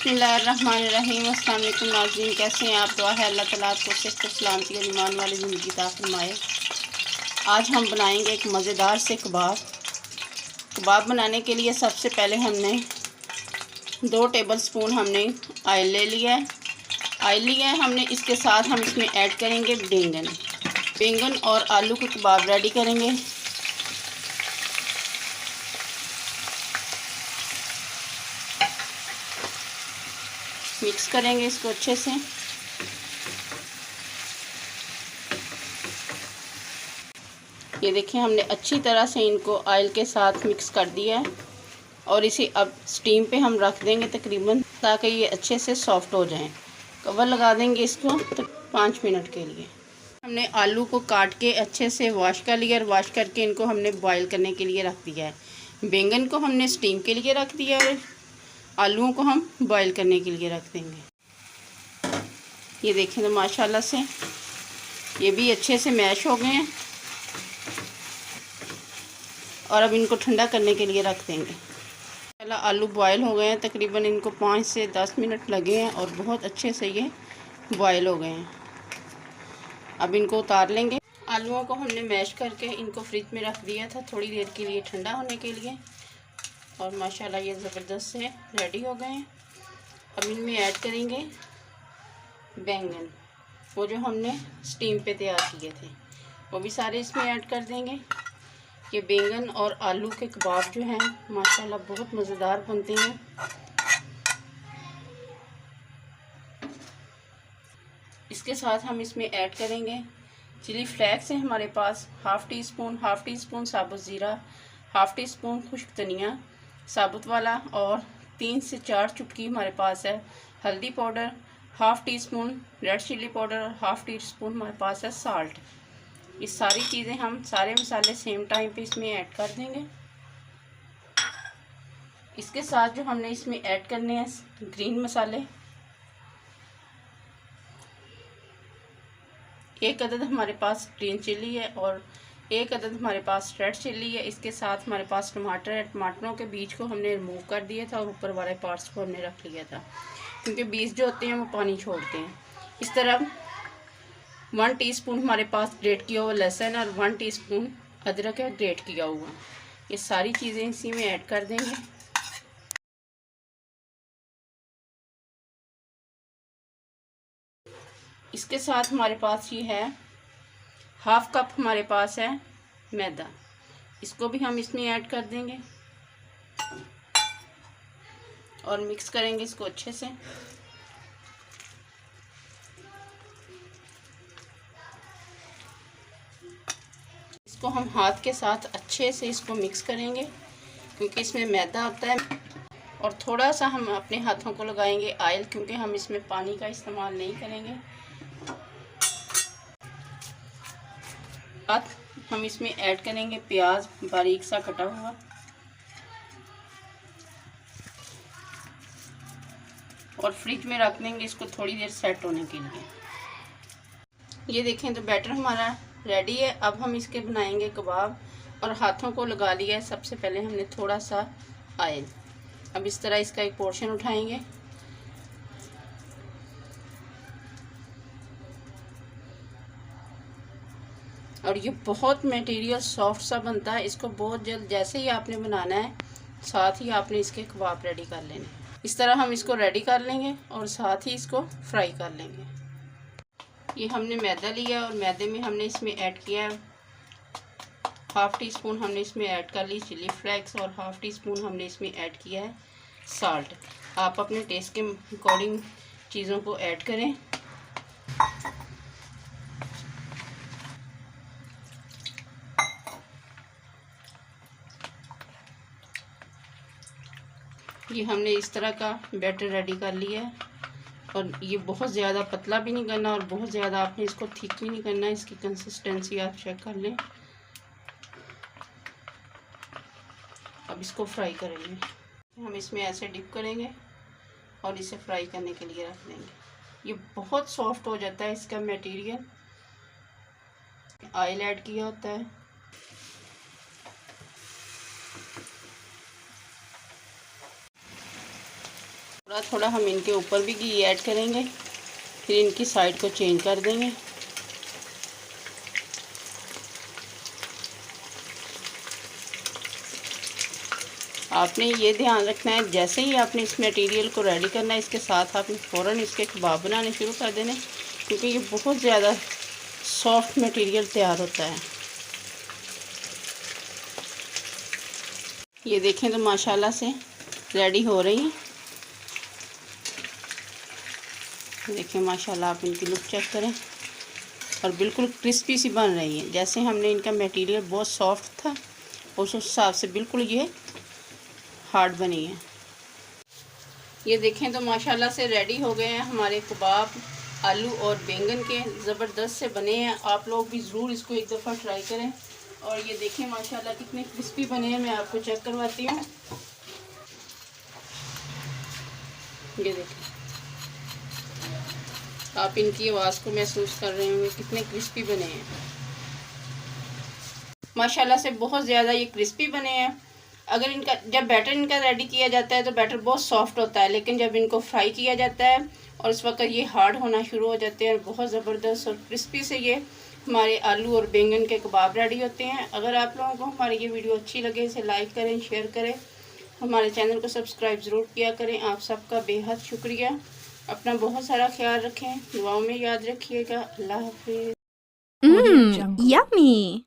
बिस्मिल्लाहिर्रहमानिर्रहीम। अस्सलाम वालेकुम नाज़रीन, कैसे हैं आप? दुआ है अल्लाह ताला आपको सेहत और सलामती और ईमान वाली ज़िंदगी अता फरमाए। आज हम बनाएंगे एक मज़ेदार से कबाब बनाने के लिए सबसे पहले हमने 2 टेबलस्पून हमने ऑयल ले लिया है। हमने इसके साथ हम इसमें ऐड करेंगे बैंगन और आलू के कबाब रेडी करेंगे। मिक्स करेंगे इसको अच्छे से। ये देखिए, हमने अच्छी तरह से इनको ऑयल के साथ मिक्स कर दिया है और इसे अब स्टीम पे हम रख देंगे तकरीबन, ताकि ये अच्छे से सॉफ्ट हो जाएं। कवर लगा देंगे इसको 5 मिनट के लिए। हमने आलू को काट के अच्छे से वॉश कर लिया और वॉश करके इनको हमने बॉईल करने के लिए रख दिया है। बैंगन को हमने स्टीम के लिए रख दिया और आलूओं को हम बॉईल करने के लिए रख देंगे। ये देखें तो माशाल्लाह से ये भी अच्छे से मैश हो गए हैं और अब इनको ठंडा करने के लिए रख देंगे। पहला आलू बॉयल हो गए हैं, तकरीबन इनको 5 से 10 मिनट लगे हैं और बहुत अच्छे से ये बॉयल हो गए हैं। अब इनको उतार लेंगे। आलूओं को हमने मैश करके इनको फ्रिज में रख दिया था थोड़ी देर के लिए ठंडा होने के लिए, और माशाल्लाह ये ज़बरदस्त से रेडी हो गए हैं। अब इनमें ऐड करेंगे बैंगन, वो जो हमने स्टीम पे तैयार किए थे, वो भी सारे इसमें ऐड कर देंगे। ये बैंगन और आलू के कबाब जो हैं माशाल्लाह बहुत मज़ेदार बनते हैं। इसके साथ हम इसमें ऐड करेंगे चिली फ्लेक्स है हमारे पास, हाफ़ टी स्पून साबुत ज़ीरा, हाफ़ टी स्पून खुश्क धनिया साबुत वाला, और 3 से 4 चुटकी हमारे पास है हल्दी powder, half teaspoon red chili powder और हाफ़ टी स्पून हमारे पास है साल्ट। ये सारी चीज़ें हम सारे मसाले सेम टाइम पे इसमें ऐड कर देंगे। इसके साथ जो हमने इसमें ऐड करने हैं ग्रीन मसाले, 1 अदद हमारे पास ग्रीन चिली है और 1 अदद हमारे पास रेड चिली है। इसके साथ हमारे पास टमाटर है। टमाटरों के बीज को हमने रिमूव कर दिया था और ऊपर वाले पार्ट्स को हमने रख लिया था, क्योंकि बीज जो होते हैं वो पानी छोड़ते हैं। इस तरह 1 टीस्पून हमारे पास ग्रेट किया हुआ लहसुन और 1 टीस्पून अदरक है ग्रेट किया हुआ। ये सारी चीज़ें इसी में ऐड कर देंगे। इसके साथ हमारे पास ये है हाफ़ कप हमारे पास है मैदा, इसको भी हम इसमें ऐड कर देंगे और मिक्स करेंगे इसको अच्छे से। इसको हम हाथ के साथ अच्छे से इसको मिक्स करेंगे, क्योंकि इसमें मैदा होता है, और थोड़ा सा हम अपने हाथों को लगाएंगे ऑयल, क्योंकि हम इसमें पानी का इस्तेमाल नहीं करेंगे। साथ हम इसमें ऐड करेंगे प्याज बारीक सा कटा हुआ, और फ्रिज में रख देंगे इसको थोड़ी देर सेट होने के लिए। ये देखें तो बैटर हमारा रेडी है। अब हम इसके बनाएंगे कबाब, और हाथों को लगा लिया है सबसे पहले हमने थोड़ा सा ऑयल। अब इस तरह इसका एक पोर्शन उठाएंगे और ये बहुत मटेरियल सॉफ्ट सा बनता है। इसको बहुत जल्द जैसे ही आपने बनाना है साथ ही आपने इसके कबाब रेडी कर लेने। इस तरह हम इसको रेडी कर लेंगे और साथ ही इसको फ्राई कर लेंगे। ये हमने मैदा लिया और मैदे में हमने इसमें ऐड किया है हाफ़ टी स्पून हमने इसमें ऐड कर ली चिली फ्लेक्स, और हाफ़ टी स्पून हमने इसमें ऐड किया है साल्ट। आप अपने टेस्ट के अकॉर्डिंग चीज़ों को ऐड करें। ये हमने इस तरह का बैटर रेडी कर लिया है, और ये बहुत ज़्यादा पतला भी नहीं करना और बहुत ज़्यादा आपने इसको थिक भी नहीं करना। इसकी कंसिस्टेंसी आप चेक कर लें। अब इसको फ्राई करेंगे। हम इसमें ऐसे डिप करेंगे और इसे फ्राई करने के लिए रख देंगे। ये बहुत सॉफ्ट हो जाता है इसका मटेरियल, ऑयल ऐड किया होता है। थोड़ा थोड़ा हम इनके ऊपर भी घी ऐड करेंगे, फिर इनकी साइड को चेंज कर देंगे। आपने ये ध्यान रखना है, जैसे ही आपने इस मटेरियल को रेडी करना है, इसके साथ आपने फ़ौरन इसके कबाब बनाने शुरू कर देने, क्योंकि ये बहुत ज़्यादा सॉफ्ट मटेरियल तैयार होता है। ये देखें तो माशाल्लाह से रेडी हो रही हैं। देखें माशाल्लाह, आप इनकी लुक चेक करें और बिल्कुल क्रिस्पी सी बन रही है। जैसे हमने इनका मटेरियल बहुत सॉफ्ट था, उस हिसाब से बिल्कुल ये हार्ड बनी है। ये देखें तो माशाल्लाह से रेडी हो गए हैं हमारे कबाब आलू और बैंगन के, ज़बरदस्त से बने हैं। आप लोग भी ज़रूर इसको एक दफ़ा ट्राई करें। और ये देखें माशाल्लाह कितने क्रिस्पी बने हैं, मैं आपको चेक करवाती हूँ। ये देखें, आप इनकी आवाज़ को महसूस कर रहे होंगे कितने क्रिस्पी बने हैं। माशाल्लाह से बहुत ज़्यादा ये क्रिस्पी बने हैं। अगर इनका जब बैटर इनका रेडी किया जाता है तो बैटर बहुत सॉफ्ट होता है, लेकिन जब इनको फ्राई किया जाता है और इस वक्त ये हार्ड होना शुरू हो जाते हैं और बहुत ज़बरदस्त और क्रिस्पी से ये हमारे आलू और बैंगन के कबाब रेडी होते हैं। अगर आप लोगों को हमारी ये वीडियो अच्छी लगे, इसे लाइक करें, शेयर करें, हमारे चैनल को सब्सक्राइब ज़रूर किया करें। आप सबका बेहद शुक्रिया। अपना बहुत सारा ख्याल रखें, दुआओं में याद रखिएगा। अल्लाह हाफिज़। Yummy!